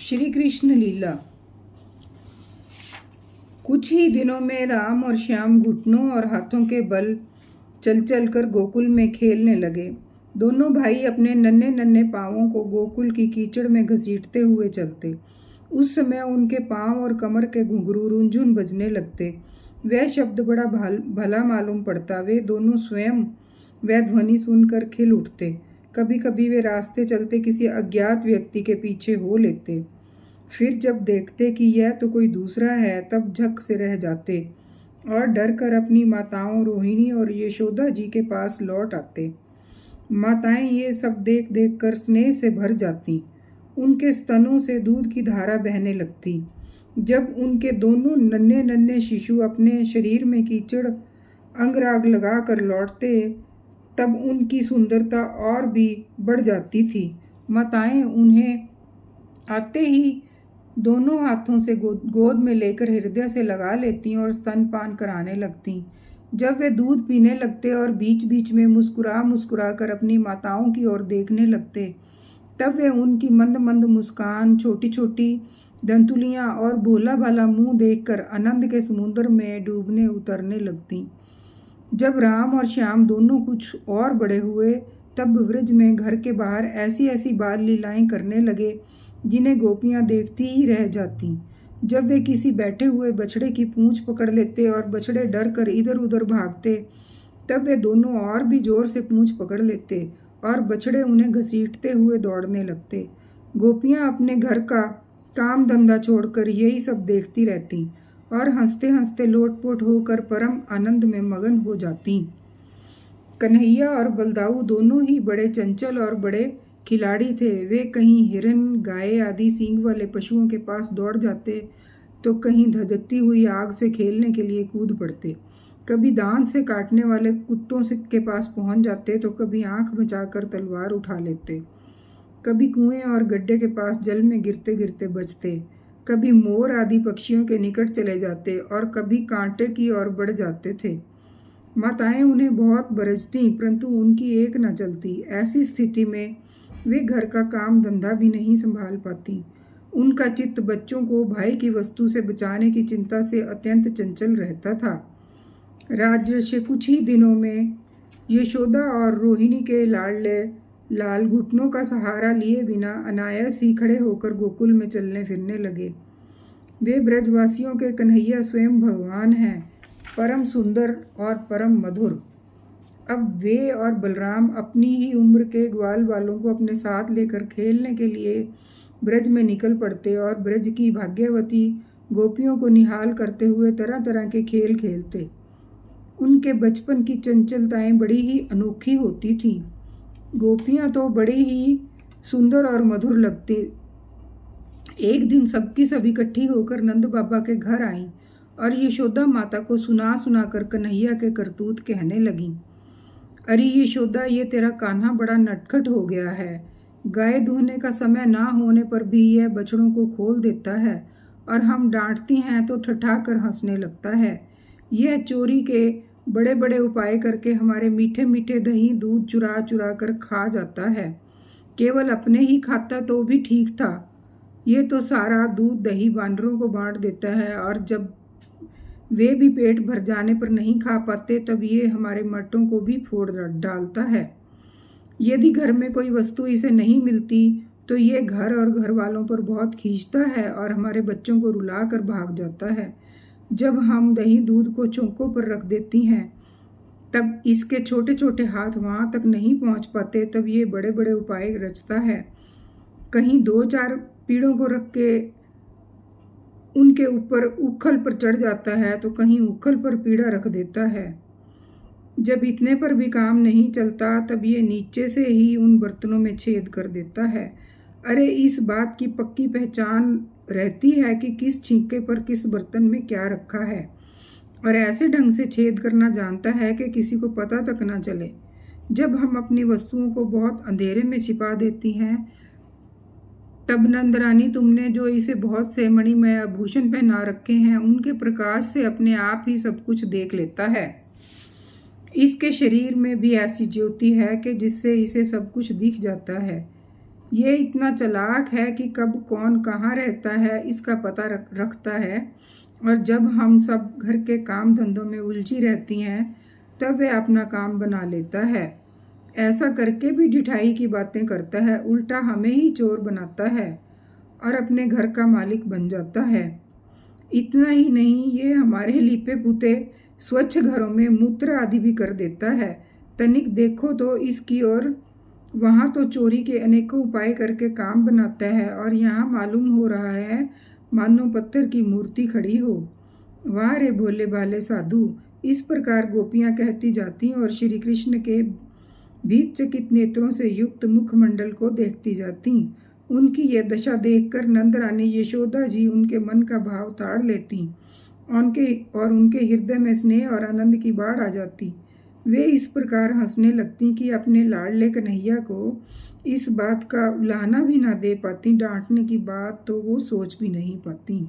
श्री कृष्ण लीला। कुछ ही दिनों में राम और श्याम घुटनों और हाथों के बल चल चल कर गोकुल में खेलने लगे। दोनों भाई अपने नन्हे नन्हे पांवों को गोकुल की कीचड़ में घसीटते हुए चलते। उस समय उनके पांव और कमर के घुंघरू रुंझुन बजने लगते। वह शब्द बड़ा भला मालूम पड़ता। वे दोनों स्वयं वह ध्वनि सुनकर खिल उठते। कभी कभी वे रास्ते चलते किसी अज्ञात व्यक्ति के पीछे हो लेते। फिर जब देखते कि यह तो कोई दूसरा है, तब झक से रह जाते और डर कर अपनी माताओं रोहिणी और यशोदा जी के पास लौट आते। माताएं ये सब देख देख कर स्नेह से भर जाती। उनके स्तनों से दूध की धारा बहने लगती। जब उनके दोनों नन्हे नन्हे शिशु अपने शरीर में कीचड़ अंगराग लगा कर लौटते, तब उनकी सुंदरता और भी बढ़ जाती थी। माताएं उन्हें आते ही दोनों हाथों से गोद में लेकर हृदय से लगा लेती और स्तनपान कराने लगती। जब वे दूध पीने लगते और बीच बीच में मुस्कुरा मुस्कुरा कर अपनी माताओं की ओर देखने लगते, तब वे उनकी मंद मंद मुस्कान, छोटी छोटी दंतुलियां और भोला भाला मुंह देखकर आनंद के समुद्र में डूबने उतरने लगती। जब राम और श्याम दोनों कुछ और बड़े हुए, तब ब्रज में घर के बाहर ऐसी ऐसी बाल लीलाएं करने लगे जिन्हें गोपियां देखती ही रह जाती। जब वे किसी बैठे हुए बछड़े की पूंछ पकड़ लेते और बछड़े डर कर इधर उधर भागते, तब वे दोनों और भी जोर से पूंछ पकड़ लेते और बछड़े उन्हें घसीटते हुए दौड़ने लगते। गोपियां अपने घर का काम धंधा छोड़कर यही सब देखती रहती और हंसते हंसते लोटपोट होकर परम आनंद में मगन हो जाती। कन्हैया और बलदाऊ दोनों ही बड़े चंचल और बड़े खिलाड़ी थे। वे कहीं हिरन, गाय आदि सींग वाले पशुओं के पास दौड़ जाते, तो कहीं धधकती हुई आग से खेलने के लिए कूद पड़ते। कभी दांत से काटने वाले कुत्तों के पास पहुंच जाते, तो कभी आंख बचाकर तलवार उठा लेते। कभी कुएं और गड्ढे के पास जल में गिरते गिरते बचते। कभी मोर आदि पक्षियों के निकट चले जाते और कभी कांटे की ओर बढ़ जाते थे। माताएं उन्हें बहुत बरजती, परंतु उनकी एक न चलती। ऐसी स्थिति में वे घर का काम धंधा भी नहीं संभाल पाती। उनका चित्त बच्चों को भाई की वस्तु से बचाने की चिंता से अत्यंत चंचल रहता था। राज्य कुछ ही दिनों में यशोदा और रोहिणी के लाडले लाल घुटनों का सहारा लिए बिना अनायास ही खड़े होकर गोकुल में चलने फिरने लगे। वे ब्रजवासियों के कन्हैया स्वयं भगवान हैं, परम सुंदर और परम मधुर। अब वे और बलराम अपनी ही उम्र के ग्वाल वालों को अपने साथ लेकर खेलने के लिए ब्रज में निकल पड़ते और ब्रज की भाग्यवती गोपियों को निहाल करते हुए तरह तरह के खेल खेलते। उनके बचपन की चंचलताएं बड़ी ही अनोखी होती थीं। गोपियां तो बड़ी ही सुंदर और मधुर लगती। एक दिन सबकी सब इकट्ठी होकर नंद बाबा के घर आईं और यशोदा माता को सुना सुना कर कन्हैया के करतूत कहने लगीं। अरे यशोदा, ये तेरा कान्हा बड़ा नटखट हो गया है। गाय दूहने का समय ना होने पर भी यह बछड़ों को खोल देता है और हम डांटती हैं तो ठठा कर हंसने लगता है। यह चोरी के बड़े बड़े उपाय करके हमारे मीठे मीठे दही दूध चुरा चुरा कर खा जाता है। केवल अपने ही खाता तो भी ठीक था। ये तो सारा दूध दही बानरों को बांट देता है और जब वे भी पेट भर जाने पर नहीं खा पाते, तब ये हमारे मर्दों को भी फोड़ डालता है। यदि घर में कोई वस्तु इसे नहीं मिलती तो ये घर और घर वालों पर बहुत खींचता है और हमारे बच्चों को रुला कर भाग जाता है। जब हम दही दूध को चौकों पर रख देती हैं, तब इसके छोटे छोटे हाथ वहाँ तक नहीं पहुँच पाते, तब ये बड़े बड़े उपाय रचता है। कहीं 2-4 पीड़ों को रख के उनके ऊपर उखल पर चढ़ जाता है, तो कहीं उखल पर पीड़ा रख देता है। जब इतने पर भी काम नहीं चलता, तब ये नीचे से ही उन बर्तनों में छेद कर देता है। अरे इस बात की पक्की पहचान रहती है कि किस छींके पर किस बर्तन में क्या रखा है, और ऐसे ढंग से छेद करना जानता है कि किसी को पता तक ना चले। जब हम अपनी वस्तुओं को बहुत अंधेरे में छिपा देती हैं, तब नंदरानी तुमने जो इसे बहुत से मणिमय आभूषण पहना रखे हैं, उनके प्रकाश से अपने आप ही सब कुछ देख लेता है। इसके शरीर में भी ऐसी ज्योति है कि जिससे इसे सब कुछ दिख जाता है। ये इतना चालाक है कि कब कौन कहाँ रहता है इसका पता रखता है, और जब हम सब घर के काम धंधों में उलझी रहती हैं तब वह अपना काम बना लेता है। ऐसा करके भी ढिठाई की बातें करता है, उल्टा हमें ही चोर बनाता है और अपने घर का मालिक बन जाता है। इतना ही नहीं, ये हमारे लीपे पुते स्वच्छ घरों में मूत्र आदि भी कर देता है। तनिक देखो तो इसकी ओर, वहाँ तो चोरी के अनेकों उपाय करके काम बनाता है और यहाँ मालूम हो रहा है मानो पत्थर की मूर्ति खड़ी हो। वाह रे भोले भाले साधु, इस प्रकार गोपियाँ कहती जाती और श्री कृष्ण के भीतचकित नेत्रों से युक्त मुखमंडल को देखती जाती। उनकी यह दशा देखकर नंद रानी यशोदा जी उनके मन का भाव ताड़ लेती और उनके हृदय में स्नेह और आनंद की बाढ़ आ जाती। वे इस प्रकार हंसने लगती कि अपने लाडले कन्हैया को इस बात का उलाहना भी ना दे पाती, डांटने की बात तो वो सोच भी नहीं पाती।